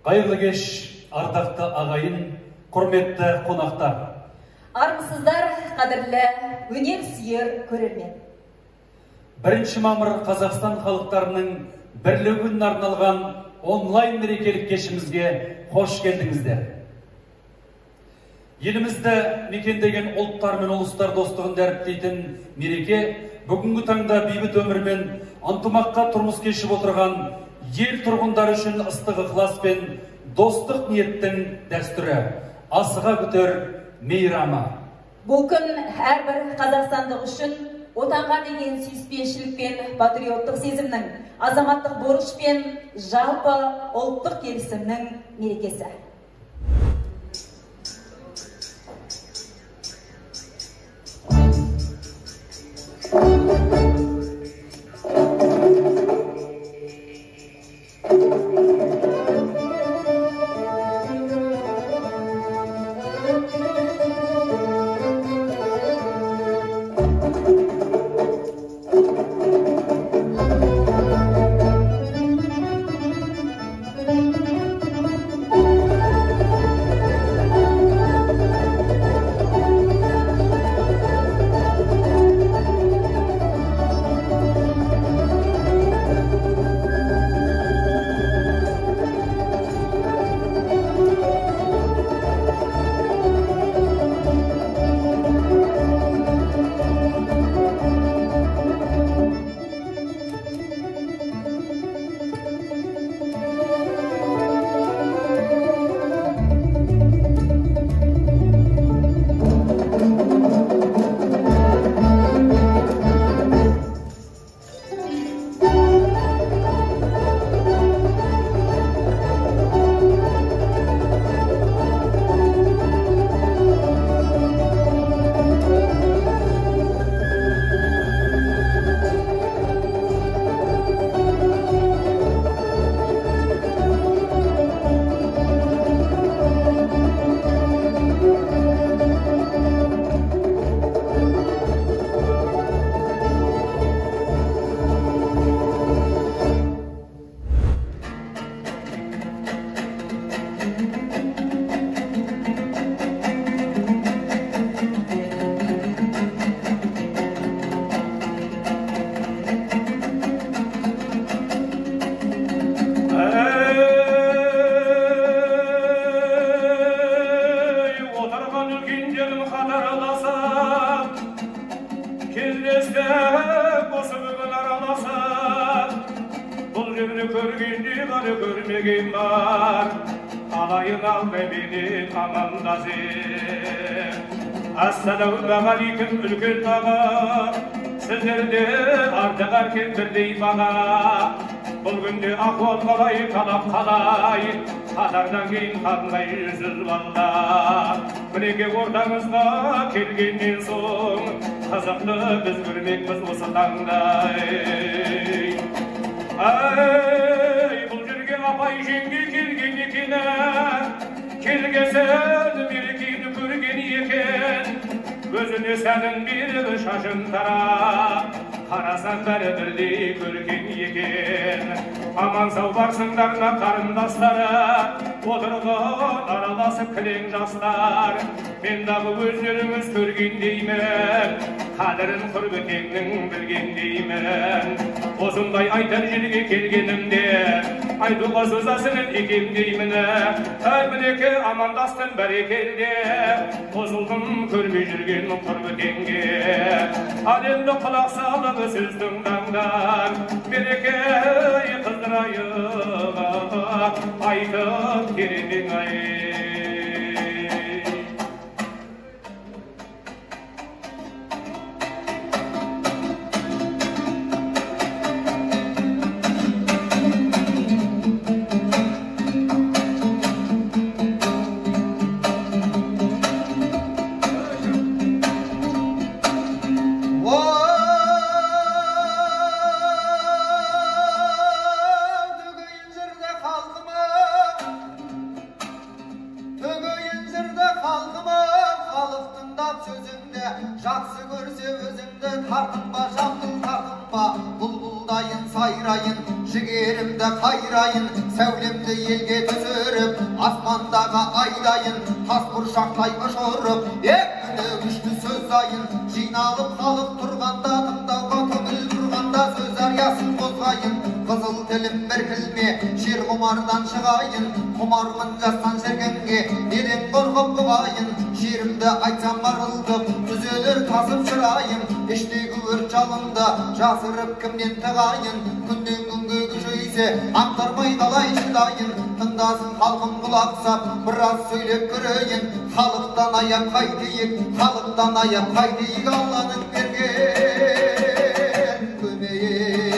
Қайырлы кеш, ардақты ағайын, құрметті қонақтар. Армысыздар, қадірлі өнер сүйер көрермен. 1 мамыр Қазақстан халықтарының бірлігіне арналған онлайн мерекелік кешімізге қош келдіңіздер. Елімізді мекендеген ұлттар мен ұлыстар достығын дәріптейтін мереке бүгінгі таңда бейбіт өмірмен ынтымаққа тұрмыс кешіп отырған ел тұрғындары үшін ыстық ықылас пен достық ниеттің дәстүрі, асыға күтер мейрамы. Бұл күн әрбір қазақстандық үшін отанға деген сүйіспеншілік пен патриоттық сезімнің, азаматтық борыш пен жалпы ұлттық келісімнің мерекесі. Ассалаумағалейкум үлкен аға, сіздерде артық әркен бірдей баға. Бұл күнде ахуал қалай, талап қалай, қатардан кейін қандай жүзіз балда. Мінеке ортаңызға келгеннен соң, қызықты біз көрмекпіз осы таңдай. Бұл жерге апай жеңге келген екені, келгесін мерекені көрген екен. Өзіне сәнін беріп шашын тара, қарасан бәрі бірдей көрген екен. Аман сау барсыңдарына қарындастары, отырған араласып кілең жастар. Мен дағы өздеріңіз көргендеймін, қадірін құрбетеңнің білгендеймін. Осындай айтар жерге келгенімде, айтуға сөз асырын екемдеймін. Мінеке амандастым бәрекелде, қосылдым көрмей жүрген құрбетеңге. Әлемді құлақ салып сөз тыңдаңдар, мереке қыздырайық, айтып керемең ай. Whoa! görse özümde tartınma şamdıl tartınma bulbuldayın sayrayın jigerimde kayrayın sevlemde yelge tüsürüp asmandaga aydayın tas burşaktay ışırıp ekmini güçlü söz ayın jinalıp halıp turganda tımdauga köngül turganda söz aryaсын bozgayın kızıl tilim bir kilme şir kumardan çıgayın kumarmın jastan sergenge neden korkup bugayın şirimde aytsam arıldıp düzelir tasıp çırayın işte güvür çalında jasırıp kimden tıgayın günden günge güçeyse aktırmay dalay çıdayın tındasın halkım kulaksa biraz söylep göreyim halıktan ayap kaydıyık halıktan ayap kaydıyık Allah'ın bergen kömeği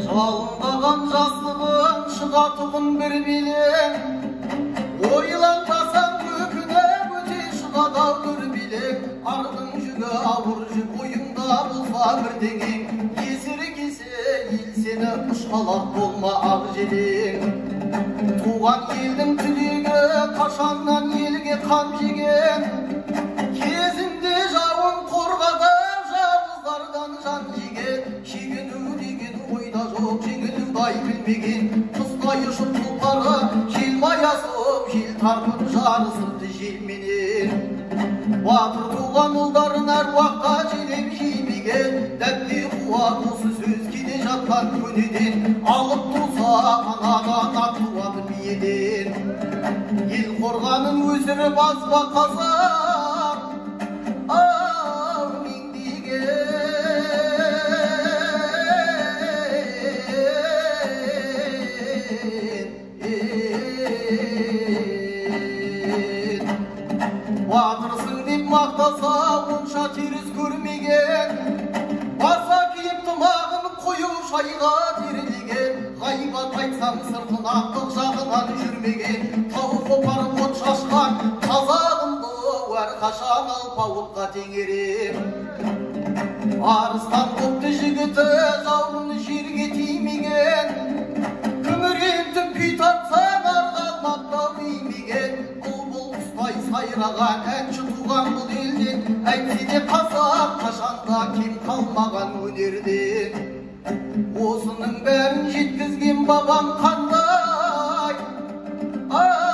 Жалындаған жастығын шығатығын бір билен ойланбасаң өкініп өте шығады ау бір билек ардың жүгі ауыр жүк ойыңда болса бірдеңең есірі кесе ел сені ұшқалақ болма ақ желең туған елдің түлегі қашаннан елге қам жеген кезінде жауын қорғаған жауыздардан жан жеген шегіну деген ойда жоқ жеңілудай білмеген құстай ұшып тұлпары желмай асып жел тарпып жарысыпты желменен батыр туған ұлдарын әр уақта желең жеймеген дәпте қуат осы сөз келе жатқан көнеден алып туса анаған ат туады биеден ел қорғанын өсіріп азба қазақ ау батырсың деп мақтаса онша теріс көрмеген баса киіп тымағын қою шайға терілеген ғайбат айтсаң сыртынан қық жағынан жүрмеген тау қопарып от шашқан қазағымды әрқашан алпауытқа теңерем арыстан көпті жігіті жауын жерге тимеген күңірентіп күй тартсаң арғалмақта беймеген бұлбұл құстай сайраған әнші туған бұл елден әйтсе де қазақ қашанда кем қалмаған өнерден осының бәрін жеткізген бабам қандай ау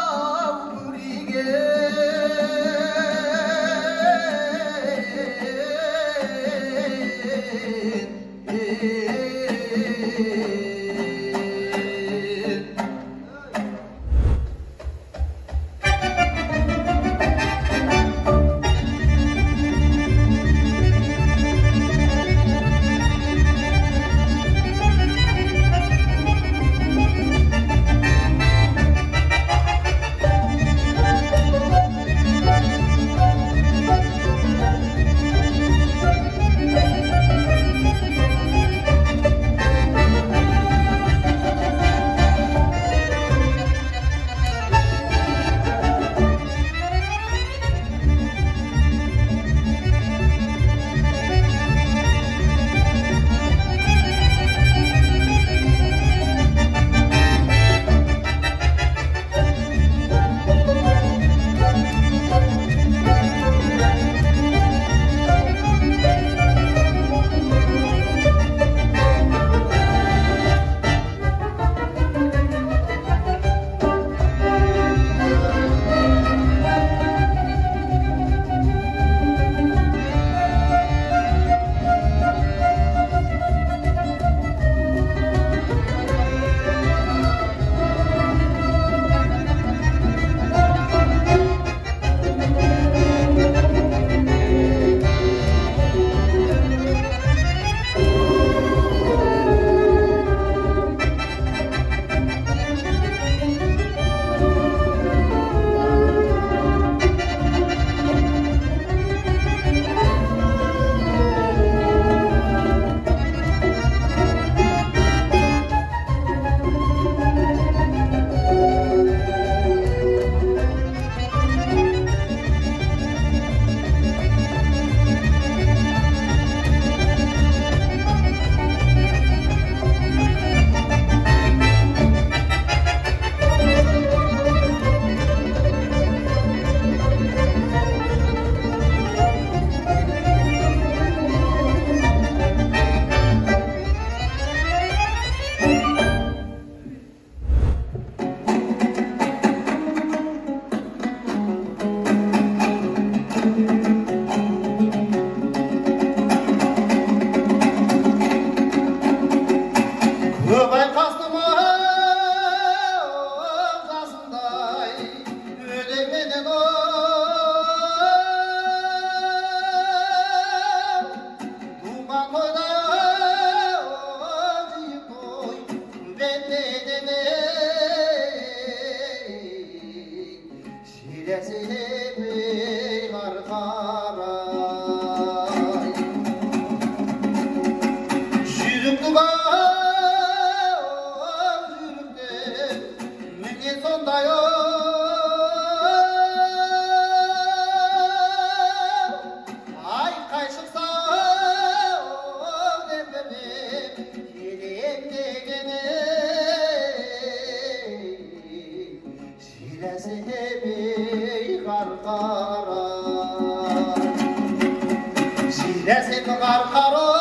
Şilesin karkaro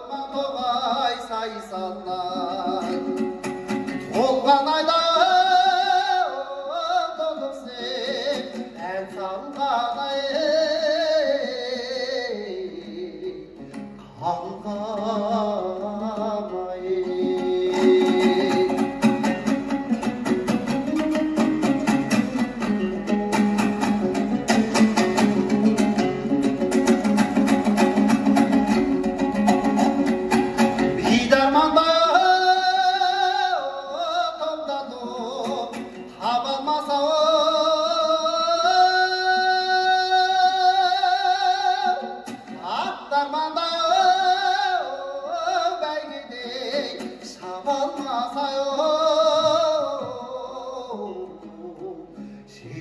Mantoğay saysallar Olgan ayda Doluksin En salgan ay Kalkan ay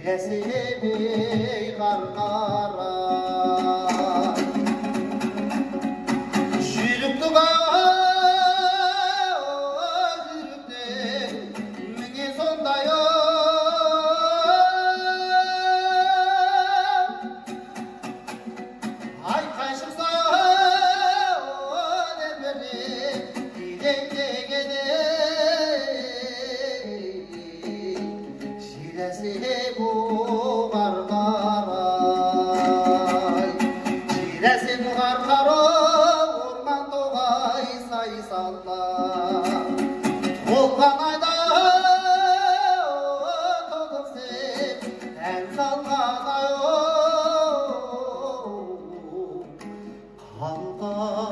Şiresimi karkara Şürüktüga Şürükte Mine sondayo Ay kaşıksa Demiri Gidenge gede Şiresimi Şiresin karkaro orman doğay saysallar Olgan ayda toluksin en salgan ay kalkamay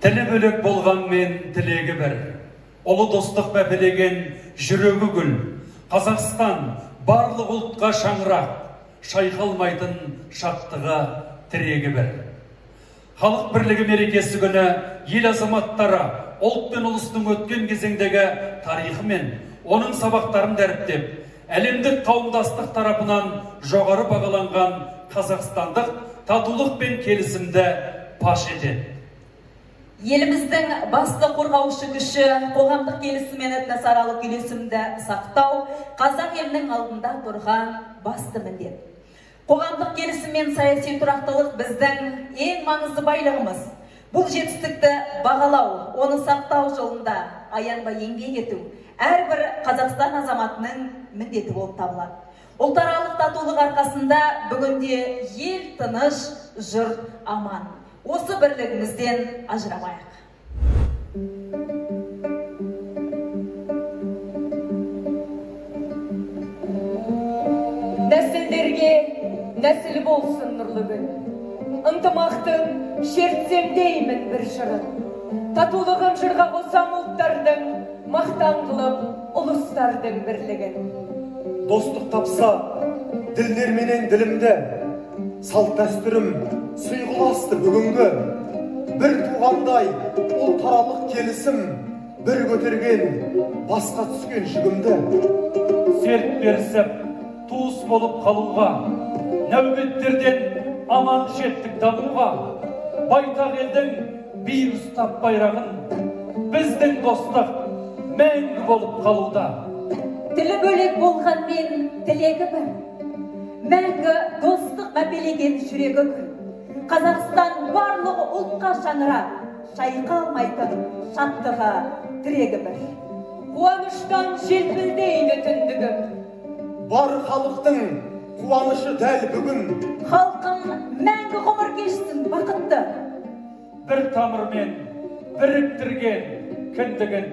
Тілі бөлек болған мен тілегі бір. Ұлы достық бәпелеген жүрегі гүл. Қазақстан барлық ұлтқа шаңырақ, шайқалмайтын шаттығы тірегі бір. Халық бірлігі мерекесі күні ел азаматтары ұлт пен ұлыстың өткен кезеңдегі тарихы мен оның сабақтарын дәріптеп, әлемдік қауымдастық тарапынан жоғары бағаланған қазақстандық татулық пен келісімді паш етеді. Еліміздің басты қорғаушы күші қоғамдық келісім мен этносаралық үйлесімді сақтау қазақ елінің алдында тұрған басты міндет. Қоғамдық келісім мен саяси тұрақтылық біздің ең маңызды байлығымыз. Бұл жетістікті бағалау, оны сақтау жолында аянбай еңбек ету әрбір Қазақстан азаматының міндеті болып табылады. Ұлтаралық татулық арқасында бүгінде ел тыныш, жұрт аман. Осы бірлігімізден ажырамайық. Нәсілдерге нәсіл болсын нұрлы күн. Ынтымақтың шертсем деймін бір жырын. Татулығын жырға қосам ұлттардың, мақтан қылып ұлыстардың бірлігін. Достық тапса, ділдер менен ділімді, салт дәстүрім сұйғыласты бүгінгі. Бір туғандай ұлтаралық келісім, бір көтерген басқа түскен жүгімді. Серт берісіп, туыс болып қалуға, нәубеттерден аман жеттік дамуға, байтақ елдің бейбіт ұстап байрағын, біздің достық мәңгі болып қалуда. Тілі бөлек болған мен тілегі бір. Мәңгі достық мәпелеген жүрегі күн. Қазақстан барлығы ұлтқа шаңырақ, шайқалмайтын шаттығы тірегі бір. Қуаныштан желпілдейді түндігім. Бар халықтың қуанышы дәл бүгін. Халқым мәңгі ғұмыр кешсін бақытты. Бір тамырмен біріктірген кіндігін.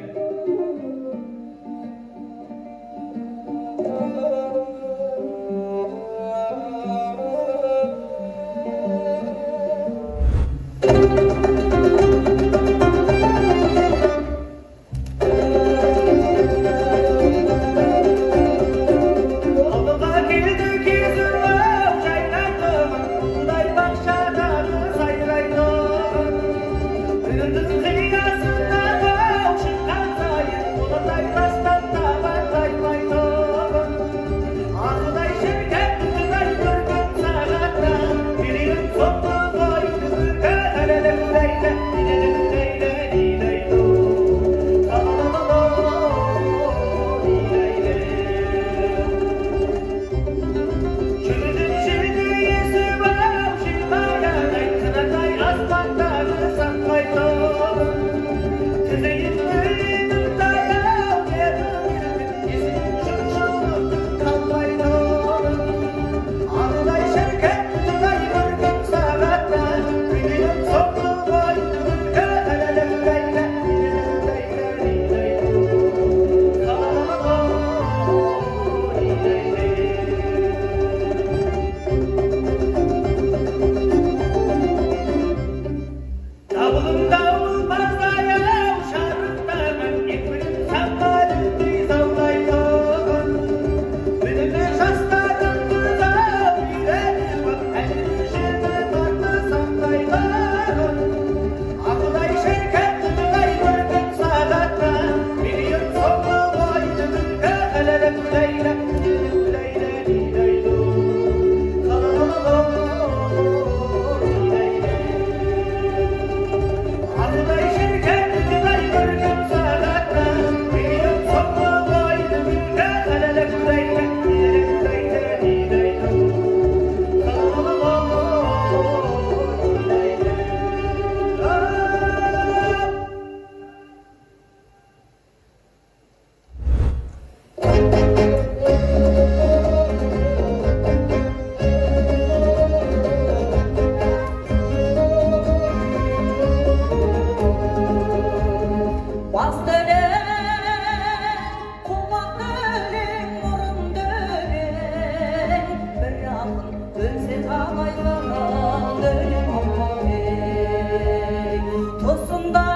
Tosunda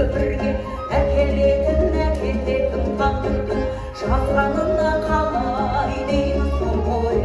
өмірге әкелетін тағдырдың жазғанына қалай деймін ғой.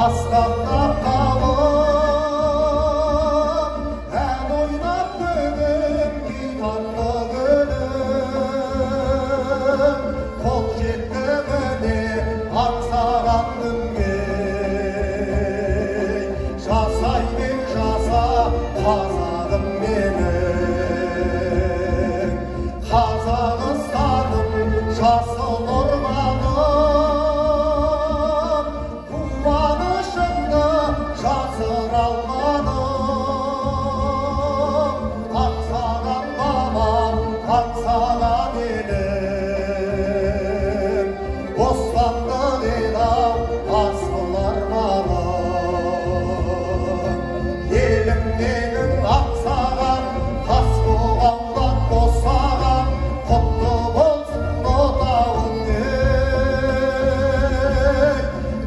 Asfaltta kalım, el oynap bugün gitarlı gülüm. Kol jetti mene Aksaran'ın gey. Жасай бек жаса қазағым менің. Қазақстаным жасыл ұрғаным, қуанышымды жасыра алмадым. Аңсаған бабам, аңсаған елім, бостандық елім, асыл арманым. Елім менің аңсаған, қас бұғаудан босаған, құтты болсын отауың ей,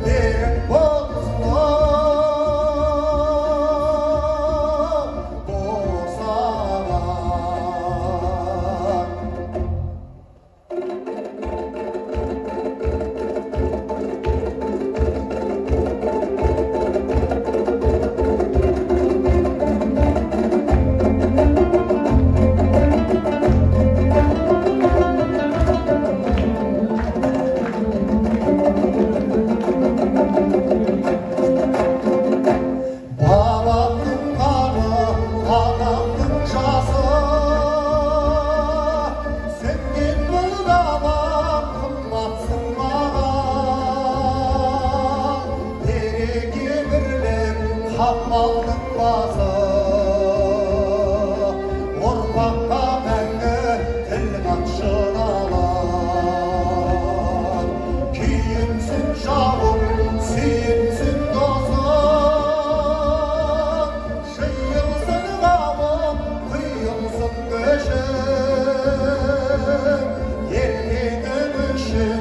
берік болсын босаған. Babamның қаны, анамның жасы, сенген бұл далам қымбатсың маған. Береке бірлік қамалдың басы, ұрпаққа мәңгі тілған шыдалам. Күйімсің жауым, сүйімсің досым, жиылсын қауым, құйылсын көшім. Ертеңің үшін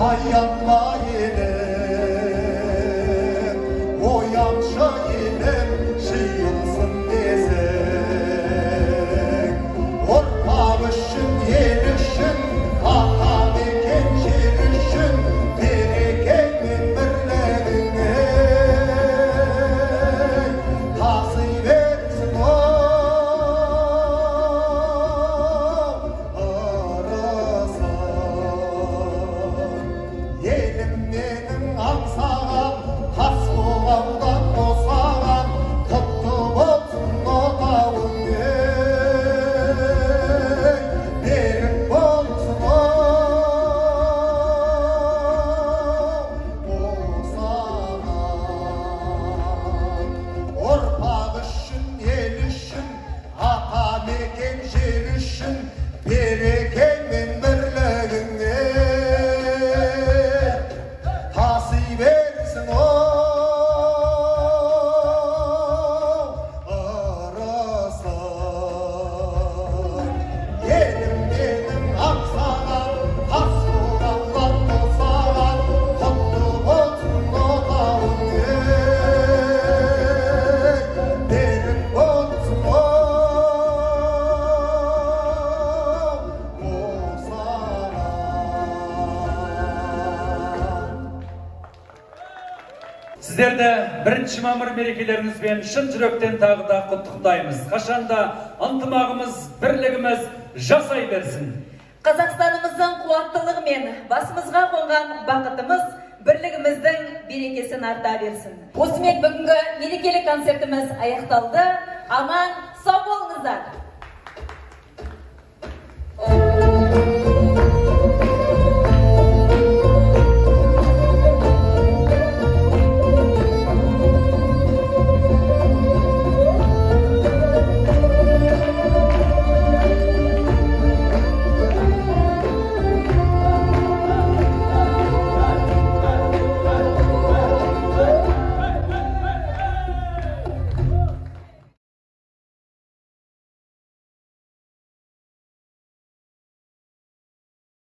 аянма елім, ояншы елім, жиылсын десің. Ұрпақ үшін, ел үшін, ата мекен жер үшін, берекең мен бірлігің ей, таси берсін ырысын. Елім менің аңсаған, қас бұғаудан босаған, құтты болсын отауың ей, берік болсын босаған. Ұрпақ үшін, ел үшін, ата мекен жер үшін, берекең мен бірлігің ей, таси берсін ырысын. Елім менің аңсаған, қас бұғаудан босаған, құтты болсын отауың ей, берік болсын босаған. Сіздерді 1 мамыр мерекелеріңізбен шын жүректен тағы да құттықтаймыз. Қашанда ынтымағымыз, бірлігіміз жасай берсін. Қазақстанымыздың қуаттылығы мен басымызға қонған бақытымыз, бірлігіміздің берекесін арта берсін. Осымен бүгінгі мерекелік концертіміз аяқталды. Аман сау болыңыздар.